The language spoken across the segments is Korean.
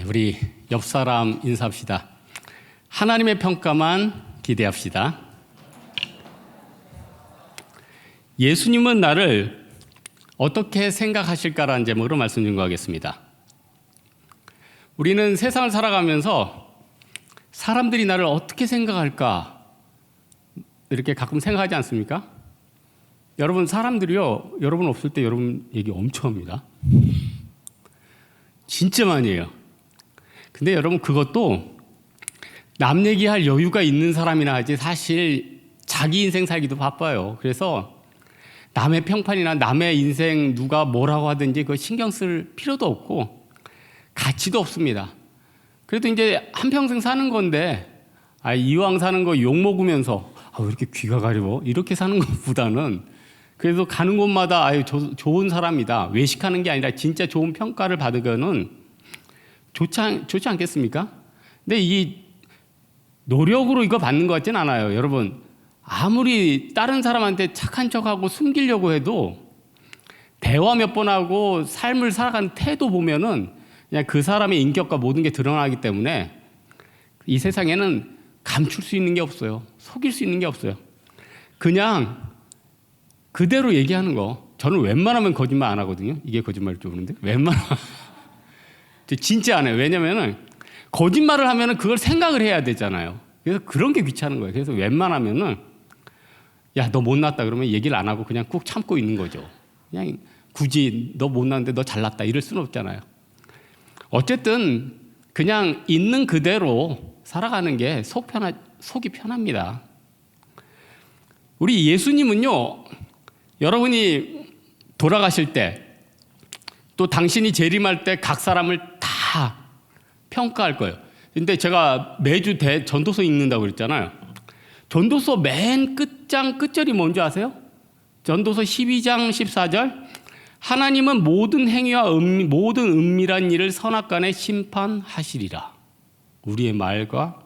우리 옆 사람 인사합시다. 하나님의 평가만 기대합시다. 예수님은 나를 어떻게 생각하실까라는 제목으로 말씀 증거하겠습니다. 우리는 세상을 살아가면서 사람들이 나를 어떻게 생각할까 이렇게 가끔 생각하지 않습니까? 여러분, 사람들이요, 여러분 없을 때 여러분 얘기 엄청 합니다. 진짜 많이 해요. 근데 여러분, 그것도 남 얘기할 여유가 있는 사람이나 하지 사실 자기 인생 살기도 바빠요. 그래서 남의 평판이나 남의 인생 누가 뭐라고 하든지 그거 신경 쓸 필요도 없고 가치도 없습니다. 그래도 이제 한평생 사는 건데 이왕 사는 거 욕 먹으면서 왜 이렇게 귀가 가려워? 이렇게 사는 것보다는 그래도 가는 곳마다 좋은 사람이다. 외식하는 게 아니라 진짜 좋은 평가를 받으면은 좋지 않겠습니까? 근데 이 노력으로 이거 받는 것 같진 않아요. 여러분, 아무리 다른 사람한테 착한 척하고 숨기려고 해도 대화 몇 번 하고 삶을 살아가는 태도 보면은 그냥 그 사람의 인격과 모든 게 드러나기 때문에 이 세상에는 감출 수 있는 게 없어요. 속일 수 있는 게 없어요. 그냥 그대로 얘기하는 거. 저는 웬만하면 거짓말 안 하거든요. 이게 거짓말일 줄 모르는데 웬만하면 진짜 안 해요. 왜냐면은 거짓말을 하면은 그걸 생각을 해야 되잖아요. 그래서 그런 게 귀찮은 거예요. 그래서 웬만하면은 야, 너 못났다 그러면 얘기를 안 하고 그냥 꾹 참고 있는 거죠. 그냥 굳이 너 못났는데 너 잘났다 이럴 수는 없잖아요. 어쨌든 그냥 있는 그대로 살아가는 게 속이 편합니다. 우리 예수님은요, 여러분이 돌아가실 때 또 당신이 재림할 때 각 사람을 다 평가할 거예요. 근데 제가 매주 전도서 읽는다고 그랬잖아요. 전도서 맨 끝장 끝절이 뭔지 아세요? 전도서 12장 14절. 하나님은 모든 행위와 모든 은밀한 일을 선악간에 심판하시리라. 우리의 말과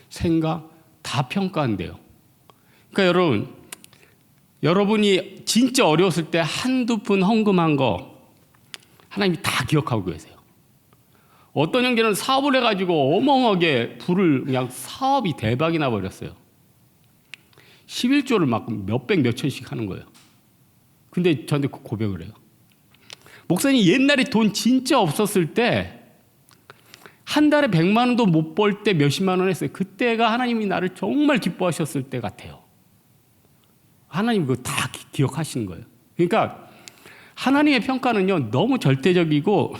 생각 다 평가한대요. 그러니까 여러분이 진짜 어려웠을 때 한두 푼 헌금한 거 하나님이 다 기억하고 계세요. 어떤 형제는 사업을 해가지고 어마어마하게 그냥 사업이 대박이 나버렸어요. 11조를 막 몇백 몇천씩 하는 거예요. 근데 저한테 고백을 해요. 목사님, 옛날에 돈 진짜 없었을 때 한 달에 100만 원도 못 벌 때 몇십만 원 했어요. 그때가 하나님이 나를 정말 기뻐하셨을 때 같아요. 하나님 그거 다 기억하시는 거예요. 그러니까 하나님의 평가는요, 너무 절대적이고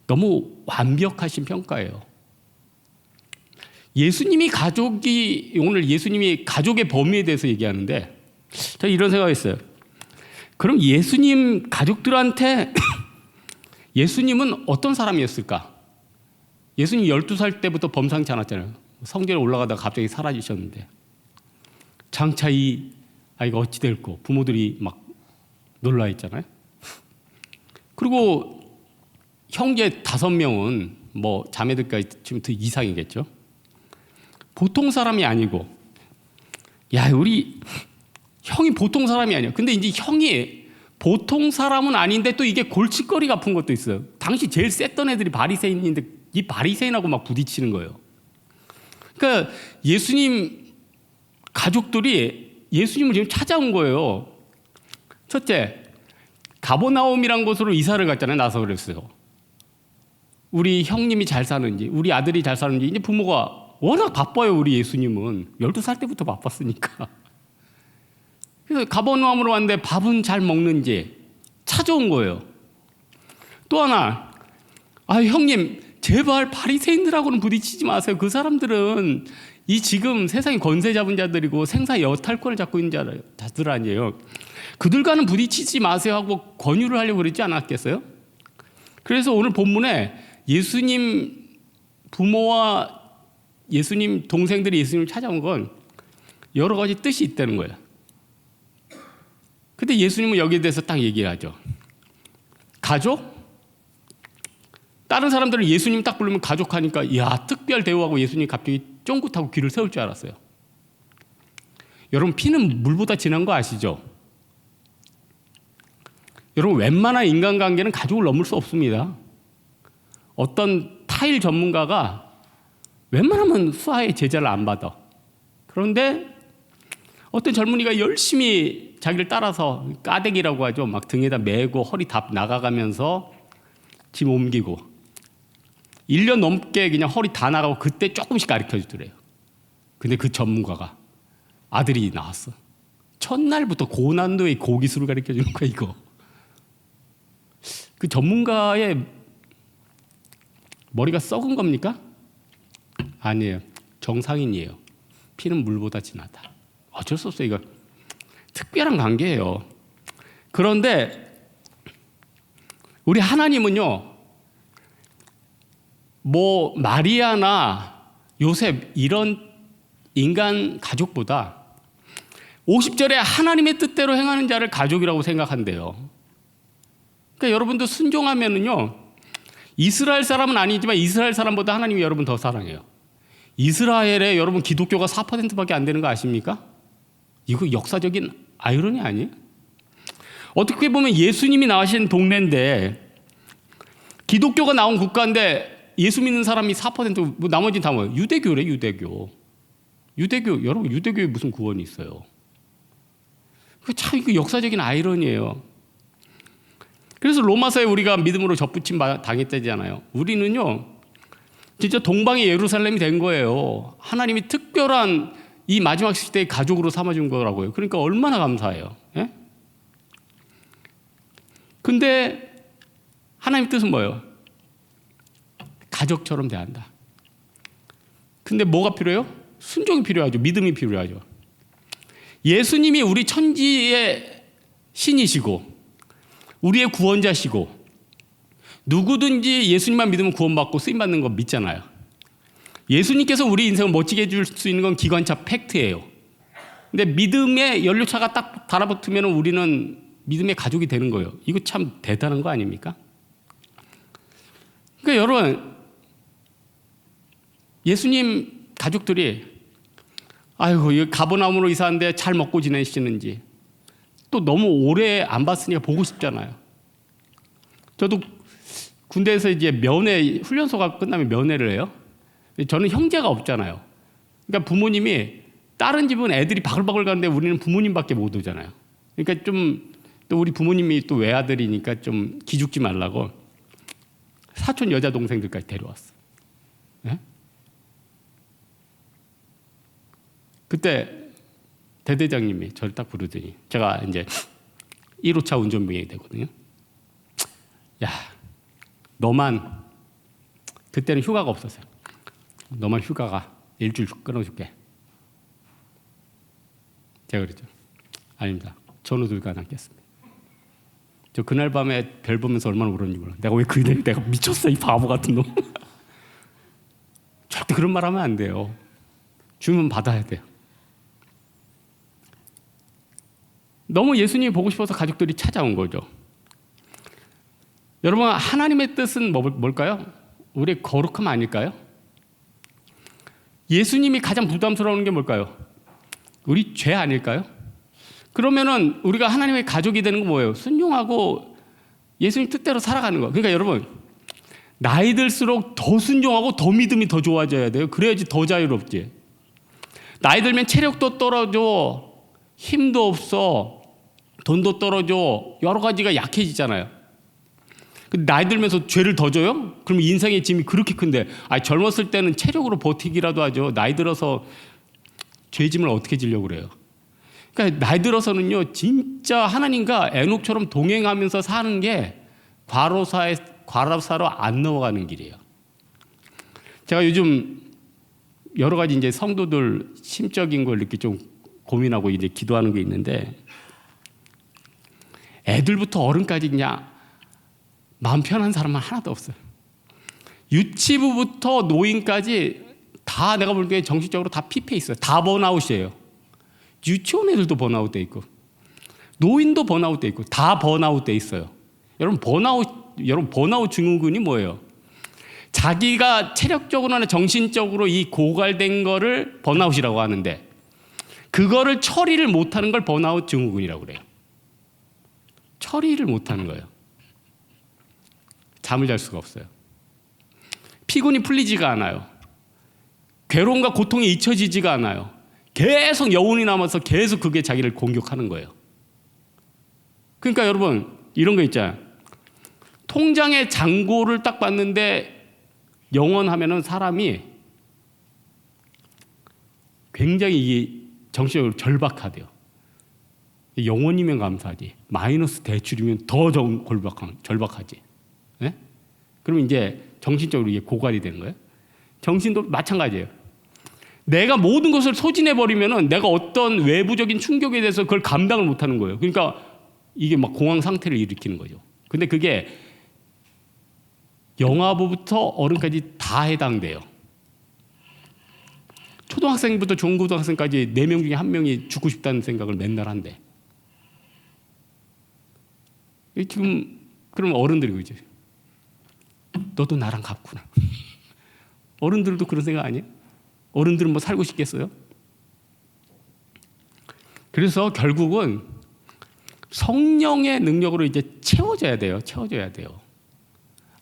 너무 완벽하신 평가예요. 오늘 예수님이 가족의 범위에 대해서 얘기하는데 제가 이런 생각했어요. 그럼 예수님 가족들한테 예수님은 어떤 사람이었을까? 예수님 12살 때부터 범상치 않았잖아요. 성전에 올라가다가 갑자기 사라지셨는데 장차 이 아이가 어찌 될꼬 부모들이 막 놀라했잖아요. 그리고 형제 5명은 뭐 자매들까지 치면 더 이상이겠죠. 보통 사람이 아니고, 우리 형이 보통 사람이 아니야. 근데 이제 형이 보통 사람은 아닌데 또 이게 골칫거리 같은 것도 있어요. 당시 제일 셌던 애들이 바리새인인데 이 바리새인하고 막 부딪히는 거예요. 그러니까 예수님 가족들이 예수님을 지금 찾아온 거예요. 첫째, 가버나움이란 곳으로 이사를 갔잖아요. 나사렛에서. 우리 형님이 잘 사는지, 우리 아들이 잘 사는지, 이제 부모가 워낙 바빠요. 우리 예수님은 12살 때부터 바빴으니까. 그래서 가버나움으로 왔는데 밥은 잘 먹는지 찾아온 거예요. 또 하나, 형님 제발 바리새인들하고는 부딪히지 마세요. 그 사람들은 지금 세상에 권세 잡은 자들이고 생사의 여탈권을 잡고 있는 자들 아니에요. 그들과는 부딪히지 마세요 하고 권유를 하려고 그러지 않았겠어요? 그래서 오늘 본문에 예수님 부모와 예수님 동생들이 예수님을 찾아온 건 여러 가지 뜻이 있다는 거예요. 근데 예수님은 여기에 대해서 딱 얘기를 하죠. 가족? 다른 사람들은 예수님 딱 부르면 가족하니까 특별 대우하고 예수님이 갑자기 쫑긋하고 귀를 세울 줄 알았어요. 여러분, 피는 물보다 진한 거 아시죠? 여러분, 웬만한 인간관계는 가족을 넘을 수 없습니다. 어떤 타일 전문가가 웬만하면 수아의 제자를 안 받아. 그런데 어떤 젊은이가 열심히 자기를 따라서 까대기라고 하죠. 막 등에다 메고 허리 다 나가가면서 짐 옮기고 1년 넘게 그냥 허리 다 나가고 그때 조금씩 가르쳐 주더래요. 근데 그 전문가가 아들이 나왔어. 첫날부터 고난도의 고기술을 가르쳐 주는 거야 이거. 그 전문가의 머리가 썩은 겁니까? 아니에요. 정상인이에요. 피는 물보다 진하다. 어쩔 수 없어요. 이거 특별한 관계예요. 그런데 우리 하나님은요, 뭐 마리아나 요셉 이런 인간 가족보다 50절에 하나님의 뜻대로 행하는 자를 가족이라고 생각한대요. 그러니까 여러분도 순종하면은요, 이스라엘 사람은 아니지만 이스라엘 사람보다 하나님이 여러분 더 사랑해요. 이스라엘에 여러분 기독교가 4%밖에 안 되는 거 아십니까? 이거 역사적인 아이러니 아니에요? 어떻게 보면 예수님이 나신 동네인데 기독교가 나온 국가인데 예수 믿는 사람이 4%, 뭐 나머지는 다 뭐예요? 유대교래, 유대교. 여러분 유대교에 무슨 구원이 있어요? 참 이거 역사적인 아이러니예요. 그래서 로마서에 우리가 믿음으로 접붙임 당했다잖아요. 우리는요, 진짜 동방의 예루살렘이 된 거예요. 하나님이 특별한 이 마지막 시대의 가족으로 삼아준 거라고요. 그러니까 얼마나 감사해요. 예? 근데 하나님 뜻은 뭐예요? 가족처럼 대한다. 근데 뭐가 필요해요? 순종이 필요하죠. 믿음이 필요하죠. 예수님이 우리 천지의 신이시고 우리의 구원자시고 누구든지 예수님만 믿으면 구원받고 쓰임받는 거 믿잖아요. 예수님께서 우리 인생을 멋지게 해줄 수 있는 건 기관차 팩트예요. 근데 믿음의 연료차가 딱 달아붙으면 우리는 믿음의 가족이 되는 거예요. 이거 참 대단한 거 아닙니까? 그러니까 여러분, 예수님 가족들이 아이고 이 가버나움으로 이사한데 잘 먹고 지내시는지 또 너무 오래 안 봤으니까 보고 싶잖아요. 저도 군대에서 이제 면회 훈련소가 끝나면 면회를 해요. 저는 형제가 없잖아요. 그러니까 부모님이 다른 집은 애들이 바글바글 가는데 우리는 부모님밖에 못 오잖아요. 그러니까 좀 또 우리 부모님이 또 외아들이니까 좀 기죽지 말라고 사촌 여자 동생들까지 데려왔어. 네? 그때 대대장님이 저를 딱 부르더니 제가 이제 1호차 운전병이 되거든요. 야, 너만 그때는 휴가가 없었어요. 너만 휴가가 일주일 끊어줄게. 제가 그랬죠. 아닙니다. 전우 들고 안 앉겠습니다. 저 그날 밤에 별 보면서 얼마나 울었는지 몰라. 내가 왜 내가 미쳤어 이 바보 같은 놈. 절대 그런 말 하면 안 돼요. 주면 받아야 돼요. 너무 예수님이 보고 싶어서 가족들이 찾아온 거죠. 여러분, 하나님의 뜻은 뭘까요? 우리의 거룩함 아닐까요? 예수님이 가장 부담스러운 게 뭘까요? 우리 죄 아닐까요? 그러면은 우리가 하나님의 가족이 되는 건 뭐예요? 순종하고 예수님 뜻대로 살아가는 거. 그러니까 여러분, 나이 들수록 더 순종하고 더 믿음이 더 좋아져야 돼요. 그래야지 더 자유롭지. 나이 들면 체력도 떨어져, 힘도 없어, 돈도 떨어져, 여러 가지가 약해지잖아요. 근데 나이 들면서 죄를 더 져요? 그럼 인생의 짐이 그렇게 큰데, 젊었을 때는 체력으로 버티기라도 하죠. 나이 들어서 죄짐을 어떻게 지려고 그래요? 그러니까 나이 들어서는요, 진짜 하나님과 에녹처럼 동행하면서 사는 게 과로사로 안 넘어가는 길이에요. 제가 요즘 여러 가지 이제 성도들 심적인 걸 이렇게 좀 고민하고 이제 기도하는 게 있는데, 애들부터 어른까지 그냥 마음 편한 사람은 하나도 없어요. 유치부부터 노인까지 다 내가 볼 때 정신적으로 다 피폐 있어요. 다 번아웃이에요. 유치원 애들도 번아웃 돼 있고, 노인도 번아웃 돼 있고, 다 번아웃 돼 있어요. 여러분 번아웃 증후군이 뭐예요? 자기가 체력적으로나 정신적으로 이 고갈된 거를 번아웃이라고 하는데, 그거를 처리를 못하는 걸 번아웃 증후군이라고 그래요. 처리를 못하는 거예요. 잠을 잘 수가 없어요. 피곤이 풀리지가 않아요. 괴로움과 고통이 잊혀지지가 않아요. 계속 여운이 남아서 계속 그게 자기를 공격하는 거예요. 그러니까 여러분 이런 거 있잖아요. 통장의 잔고를 딱 봤는데 영원하면은 사람이 굉장히 이게 정신적으로 절박하대요. 영원이면 감사하지. 마이너스 대출이면 더 절박하지. 네? 그러면 이제 정신적으로 이게 고갈이 되는 거예요. 정신도 마찬가지예요. 내가 모든 것을 소진해버리면은 내가 어떤 외부적인 충격에 대해서 그걸 감당을 못하는 거예요. 그러니까 이게 막 공황 상태를 일으키는 거죠. 근데 그게 영아부부터 어른까지 다 해당돼요. 초등학생부터 중고등학생까지 4명 중에 1명이 죽고 싶다는 생각을 맨날 한대. 지금 그럼 어른들이 그러죠. 너도 나랑 같구나. 어른들도 그런 생각 아니에요? 어른들은 뭐 살고 싶겠어요? 그래서 결국은 성령의 능력으로 이제 채워져야 돼요.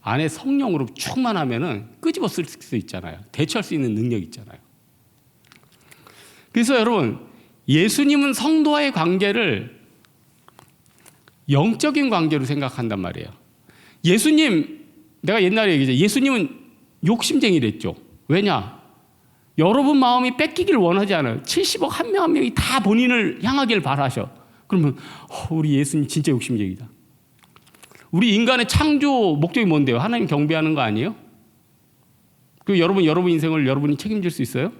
안에 성령으로 충만하면은 끄집어 쓸 수 있잖아요. 대처할 수 있는 능력이 있잖아요. 그래서 여러분, 예수님은 성도와의 관계를 영적인 관계로 생각한단 말이에요. 예수님, 내가 옛날에 얘기했죠. 예수님은 욕심쟁이랬죠. 왜냐? 여러분 마음이 뺏기기를 원하지 않아요. 70억 한 명 한 명이 다 본인을 향하기를 바라셔. 그러면 우리 예수님 진짜 욕심쟁이다. 우리 인간의 창조 목적이 뭔데요? 하나님 경배하는 거 아니에요? 그리고 여러분 인생을 여러분이 책임질 수 있어요?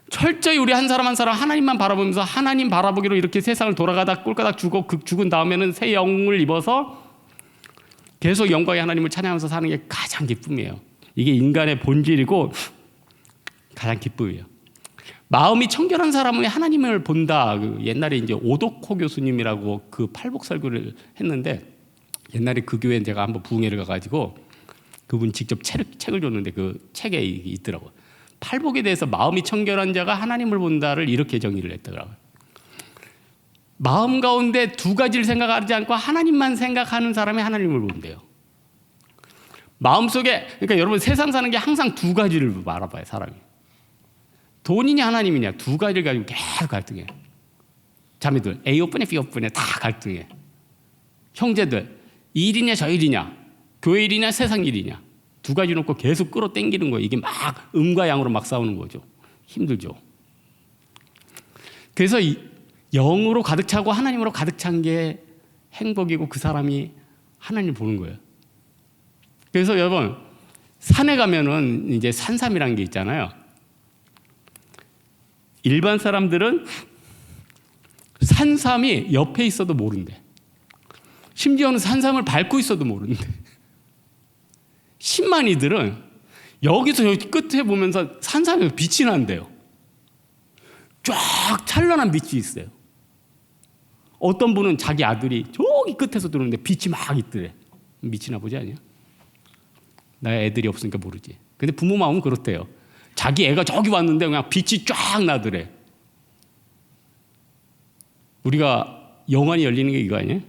철저히 우리 한 사람 한 사람 하나님만 바라보면서 하나님 바라보기로 이렇게 세상을 돌아가다 꼴까닥 죽은 다음에는 새 영을 입어서 계속 영광의 하나님을 찬양하면서 사는 게 가장 기쁨이에요. 이게 인간의 본질이고 가장 기쁨이에요. 마음이 청결한 사람은 하나님을 본다. 옛날에 이제 오도코 교수님이라고 그 팔복 설교를 했는데 옛날에 그 교회에 제가 한번 부흥회를 가가지고 그분 직접 책을 줬는데 그 책에 있더라고요. 팔복에 대해서 마음이 청결한 자가 하나님을 본다를 이렇게 정의를 했더라고요. 마음 가운데 두 가지를 생각하지 않고 하나님만 생각하는 사람이 하나님을 본대요. 마음속에, 그러니까 여러분 세상 사는 게 항상 두 가지를 바라봐요, 사람이. 돈이냐 하나님이냐 두 가지를 가지고 계속 갈등해. 자매들 A 오픈에 B 오픈에 다 갈등해. 형제들 이 일이냐 저 일이냐 교회 일이냐 세상 일이냐 두 가지 놓고 계속 끌어당기는 거예요. 이게 막 음과 양으로 막 싸우는 거죠. 힘들죠. 그래서 영으로 가득 차고 하나님으로 가득 찬 게 행복이고 그 사람이 하나님을 보는 거예요. 그래서 여러분 산에 가면은 이제 산삼이라는 게 있잖아요. 일반 사람들은 산삼이 옆에 있어도 모른대. 심지어는 산삼을 밟고 있어도 모른대. 신만이들은 여기서 여기 끝에 보면서 산삼에서 빛이 난대요. 쫙 찬란한 빛이 있어요. 어떤 분은 자기 아들이 저기 끝에서 들어오는데 빛이 막 있더래. 미치나 보지 않냐? 나 애들이 없으니까 모르지. 근데 부모 마음은 그렇대요. 자기 애가 저기 왔는데 그냥 빛이 쫙 나더래. 우리가 영안이 열리는 게 이거 아니에요?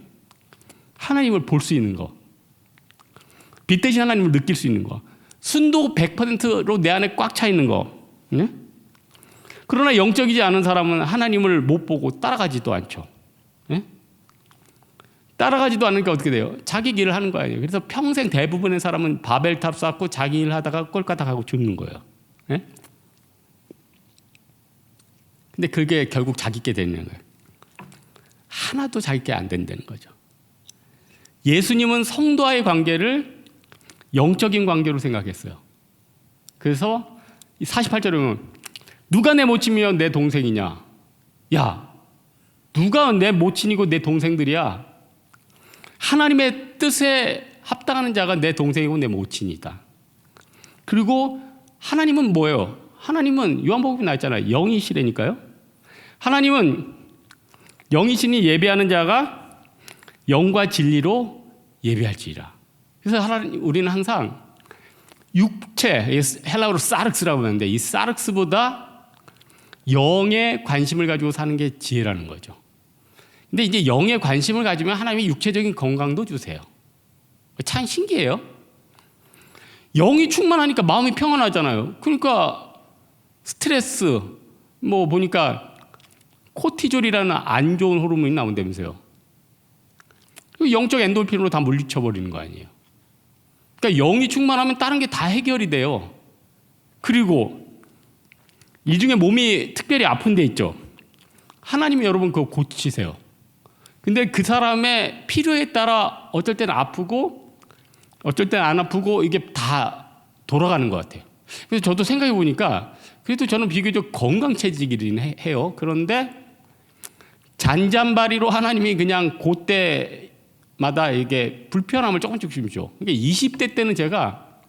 하나님을 볼 수 있는 거. 빛 대신 하나님을 느낄 수 있는 거. 순도 100%로 내 안에 꽉 차 있는 거. 네? 그러나 영적이지 않은 사람은 하나님을 못 보고 따라가지도 않죠. 네? 따라가지도 않으니까 어떻게 돼요? 자기 길을 하는 거 아니에요. 그래서 평생 대부분의 사람은 바벨탑 쌓고 자기 일 하다가 꼴까닥 하고 죽는 거예요. 네? 근데 그게 결국 자기 게 되는 거예요. 하나도 자기 게 안 된다는 거죠. 예수님은 성도와의 관계를 영적인 관계로 생각했어요. 그래서 48절에 보면 누가 내 모친이며 내 동생이냐? 야, 누가 내 모친이고 내 동생들이야? 하나님의 뜻에 합당하는 자가 내 동생이고 내 모친이다. 그리고 하나님은 뭐예요? 하나님은 요한복음에 나있잖아요. 영이시라니까요. 하나님은 영이시니 예배하는 자가 영과 진리로 예배할지라. 그래서 우리는 항상 육체, 헬라어로 사륵스라고 하는데 이 사륵스보다 영에 관심을 가지고 사는 게 지혜라는 거죠. 근데 이제 영에 관심을 가지면 하나님이 육체적인 건강도 주세요. 참 신기해요. 영이 충만하니까 마음이 평안하잖아요. 그러니까 스트레스, 뭐 보니까 코티졸이라는 안 좋은 호르몬이 나온다면서요. 영적 엔돌핀으로 다 물리쳐버리는 거 아니에요. 그러니까 영이 충만하면 다른 게 다 해결이 돼요. 그리고 이 중에 몸이 특별히 아픈 데 있죠. 하나님이 여러분 그거 고치세요. 근데 그 사람의 필요에 따라 어쩔 때는 아프고 어쩔 때는 안 아프고 이게 다 돌아가는 것 같아요. 그래서 저도 생각해 보니까 그래도 저는 비교적 건강 체질이긴 해요. 그런데 잔잔바리로 하나님이 그냥 그때마다 이게 불편함을 조금씩 주십시오. 그러니까 20대 때는 제가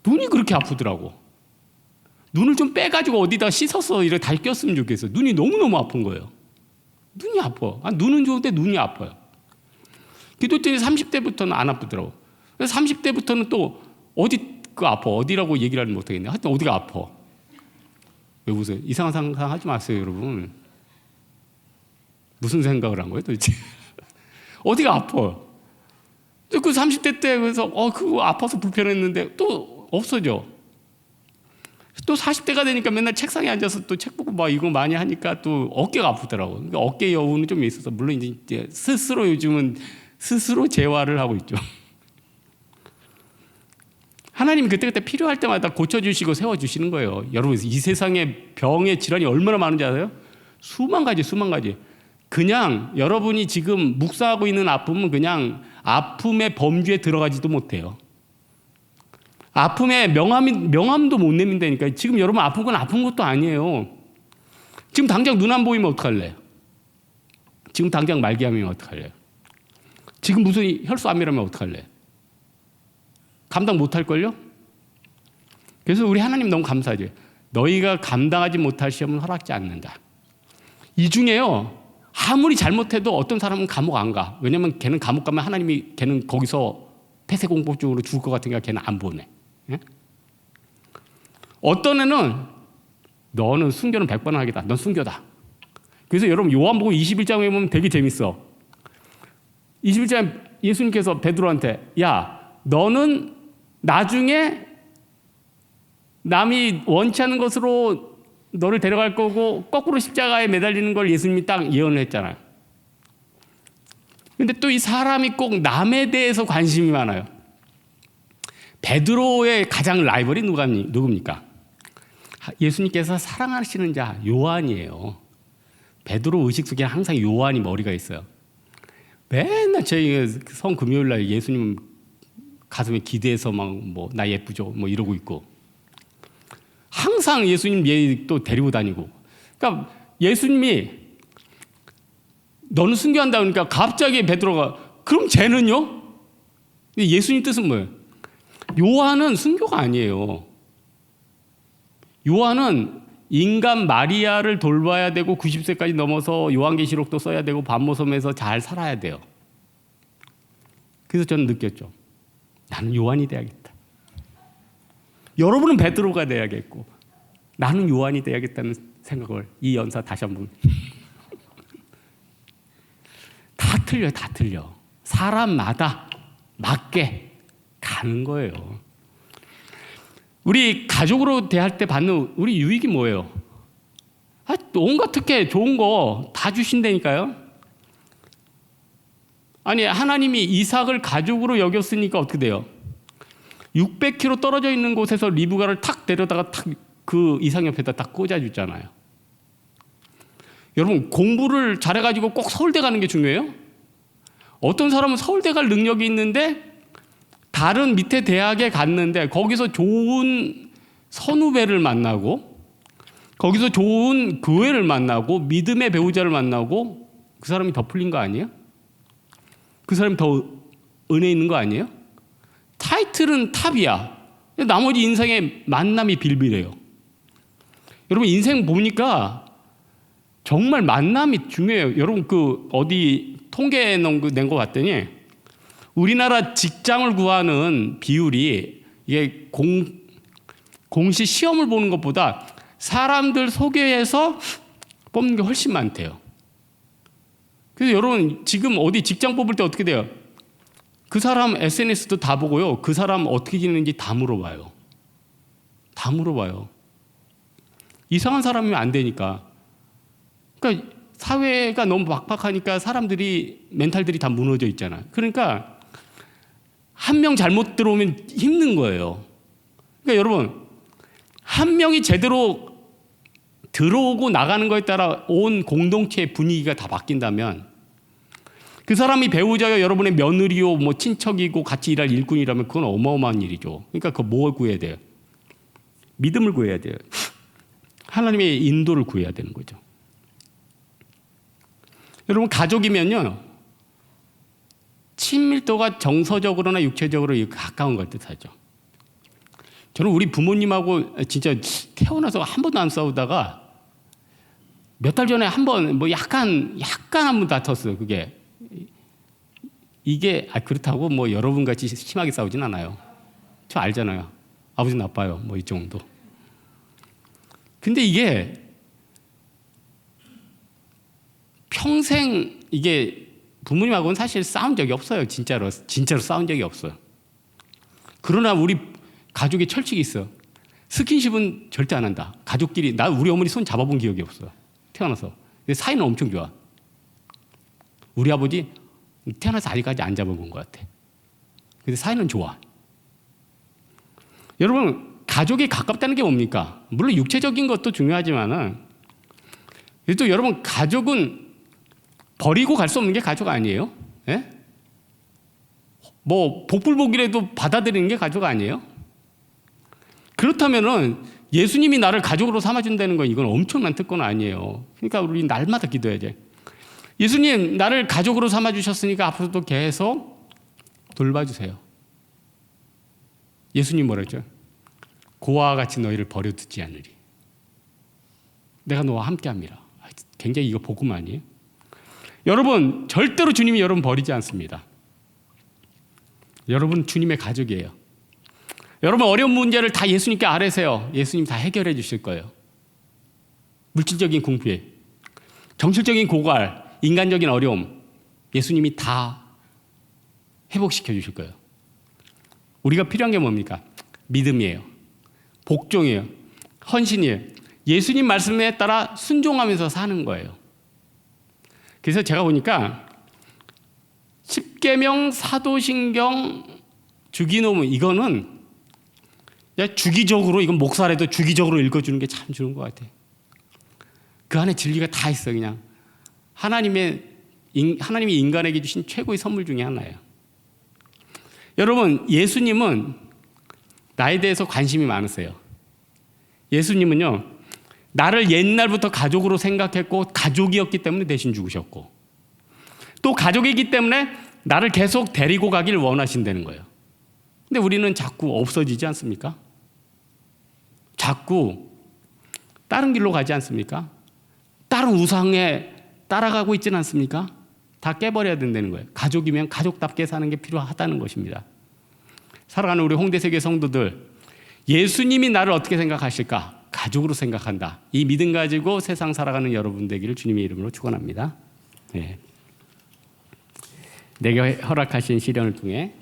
눈이 그렇게 아프더라고. 눈을 좀 빼가지고 어디다 씻어서 이렇게 달 꼈으면 좋겠어요. 눈이 너무너무 아픈 거예요. 눈이 아파. 눈은 좋은데 눈이 아파요. 기도했더니 30대부터는 안 아프더라고. 그래서 30대부터는 또 어디 그 아파. 어디라고 얘기를 하면 못하겠네. 하여튼 어디가 아파. 왜 웃어요? 이상한 상상 하지 마세요, 여러분. 무슨 생각을 한 거예요, 도대체? 어디가 아파. 그 30대 때 그래서 그거 아파서 불편했는데 또 없어져. 또 40대가 되니까 맨날 책상에 앉아서 또 책 보고 막 이거 많이 하니까 또 어깨가 아프더라고. 그러니까 어깨 여우는 좀 있어서 물론 이제 스스로 요즘은 스스로 재활을 하고 있죠. 하나님이 그때그때 필요할 때마다 고쳐주시고 세워주시는 거예요. 여러분 이 세상에 병의 질환이 얼마나 많은지 아세요? 수만 가지. 그냥 여러분이 지금 묵사하고 있는 아픔은 그냥 아픔의 범주에 들어가지도 못해요. 아픔에 명함도 못 내민다니까. 지금 여러분 아픈 건 아픈 것도 아니에요. 지금 당장 눈 안 보이면 어떡할래? 지금 당장 말기암이면 어떡할래? 지금 무슨 혈소암이라면 어떡할래? 감당 못할걸요? 그래서 우리 하나님 너무 감사하죠. 너희가 감당하지 못할 시험은 허락지 않는다. 이 중에요. 아무리 잘못해도 어떤 사람은 감옥 안 가. 왜냐면 걔는 감옥 가면 하나님이 걔는 거기서 폐쇄공포증으로 죽을 것 같으니까 걔는 안 보내. 예? 어떤 애는 너는 순교는 100번 하겠다. 넌 순교다. 그래서 여러분 요한복음 21장에 보면 되게 재밌어. 21장에 예수님께서 베드로한테 야 너는 나중에 남이 원치 않는 것으로 너를 데려갈 거고 거꾸로 십자가에 매달리는 걸 예수님이 딱 예언을 했잖아요. 근데 또 이 사람이 꼭 남에 대해서 관심이 많아요. 베드로의 가장 라이벌이 누굽니까? 예수님께서 사랑하시는 자 요한이에요. 베드로 의식 속에 항상 요한이 머리가 있어요. 맨날 저희 성 금요일 날 예수님 가슴에 기대서 막 뭐 나 예쁘죠 뭐 이러고 있고 항상 예수님 또 데리고 다니고. 그러니까 예수님이 너는 순교한다 그러니까 갑자기 베드로가 그럼 쟤는요? 예수님 뜻은 뭐예요? 요한은 순교가 아니에요. 요한은 인간 마리아를 돌봐야 되고 90세까지 넘어서 요한계시록도 써야 되고 반모섬에서 잘 살아야 돼요. 그래서 저는 느꼈죠. 나는 요한이 돼야겠다. 여러분은 베드로가 돼야겠고 나는 요한이 돼야겠다는 생각을 이 연사 다시 한번 다 틀려. 사람마다 맞게 가는 거예요. 우리 가족으로 대할 때 받는 우리 유익이 뭐예요? 온갖 특혜 좋은 거 다 주신다니까요. 아니 하나님이 이삭을 가족으로 여겼으니까 어떻게 돼요? 600km 떨어져 있는 곳에서 리브가를 탁 데려다가 탁 그 이삭 옆에다 딱 꽂아주잖아요. 여러분 공부를 잘해가지고 꼭 서울대 가는 게 중요해요? 어떤 사람은 서울대 갈 능력이 있는데 다른 밑에 대학에 갔는데 거기서 좋은 선후배를 만나고 거기서 좋은 교회를 만나고 믿음의 배우자를 만나고 그 사람이 더 풀린 거 아니에요? 그 사람이 더 은혜 있는 거 아니에요? 타이틀은 탑이야. 나머지 인생의 만남이 빌빌해요. 여러분 인생 보니까 정말 만남이 중요해요. 여러분 그 어디 통계 낸 거 봤더니 우리나라 직장을 구하는 비율이 이게 공시 시험을 보는 것보다 사람들 소개해서 뽑는 게 훨씬 많대요. 그래서 여러분 지금 어디 직장 뽑을 때 어떻게 돼요? 그 사람 SNS도 다 보고요. 그 사람 어떻게 지내는지 다 물어봐요. 다 물어봐요. 이상한 사람이면 안 되니까. 그러니까 사회가 너무 막박하니까 사람들이 멘탈들이 다 무너져 있잖아요. 그러니까 한 명 잘못 들어오면 힘든 거예요. 그러니까 여러분, 한 명이 제대로 들어오고 나가는 거에 따라 온 공동체의 분위기가 다 바뀐다면, 그 사람이 배우자요, 여러분의 며느리요, 뭐 친척이고 같이 일할 일꾼이라면 그건 어마어마한 일이죠. 그러니까 그 뭘 구해야 돼요? 믿음을 구해야 돼요. 하나님의 인도를 구해야 되는 거죠. 여러분, 가족이면요, 친밀도가 정서적으로나 육체적으로 가까운 걸 뜻하죠. 저는 우리 부모님하고 진짜 태어나서 한 번도 안 싸우다가 몇 달 전에 한 번 뭐 약간 한 번 다퉜어요. 그게 이게 그렇다고 뭐 여러분 같이 심하게 싸우진 않아요. 저 알잖아요. 아버지 나빠요. 뭐 이 정도. 근데 이게 평생 이게 부모님하고는 사실 싸운 적이 없어요. 진짜로 싸운 적이 없어요. 그러나 우리 가족의 철칙이 있어. 스킨십은 절대 안 한다. 가족끼리. 우리 어머니 손 잡아본 기억이 없어요. 태어나서. 근데 사이는 엄청 좋아. 우리 아버지 태어나서 아직까지 안 잡아본 것 같아. 근데 사이는 좋아. 여러분, 가족이 가깝다는 게 뭡니까? 물론 육체적인 것도 중요하지만은, 또 여러분, 가족은 버리고 갈 수 없는 게 가족 아니에요? 예? 뭐 복불복이라도 받아들이는 게 가족 아니에요? 그렇다면은 예수님이 나를 가족으로 삼아준다는 건 이건 엄청난 특권 아니에요. 그러니까 우리 날마다 기도해야 돼. 예수님, 나를 가족으로 삼아주셨으니까 앞으로도 계속 돌봐주세요. 예수님 뭐라 했죠? 고아와 같이 너희를 버려두지 않으리. 내가 너와 함께함이라. 굉장히 이거 복음 아니에요? 여러분, 절대로 주님이 여러분 버리지 않습니다. 여러분 주님의 가족이에요. 여러분 어려운 문제를 다 예수님께 아뢰세요. 예수님 다 해결해 주실 거예요. 물질적인 궁핍, 정신적인 고갈, 인간적인 어려움, 예수님이 다 회복시켜 주실 거예요. 우리가 필요한 게 뭡니까? 믿음이에요. 복종이에요. 헌신이에요. 예수님 말씀에 따라 순종하면서 사는 거예요. 그래서 제가 보니까 십계명, 사도신경, 주기도문, 이거는 주기적으로, 이건 목사라도 주기적으로 읽어주는 게 참 좋은 것 같아요. 그 안에 진리가 다 있어. 그냥 하나님이 인간에게 주신 최고의 선물 중에 하나예요. 여러분, 예수님은 나에 대해서 관심이 많으세요. 예수님은요, 나를 옛날부터 가족으로 생각했고 가족이었기 때문에 대신 죽으셨고, 또 가족이기 때문에 나를 계속 데리고 가길 원하신다는 거예요. 근데 우리는 자꾸 없어지지 않습니까? 자꾸 다른 길로 가지 않습니까? 다른 우상에 따라가고 있지는 않습니까? 다 깨버려야 된다는 거예요. 가족이면 가족답게 사는 게 필요하다는 것입니다. 사랑하는 우리 홍대세계 성도들, 예수님이 나를 어떻게 생각하실까? 가족으로 생각한다. 이 믿음 가지고 세상 살아가는 여러분 되기를 주님의 이름으로 축원합니다. 네. 내게 허락하신 시련을 통해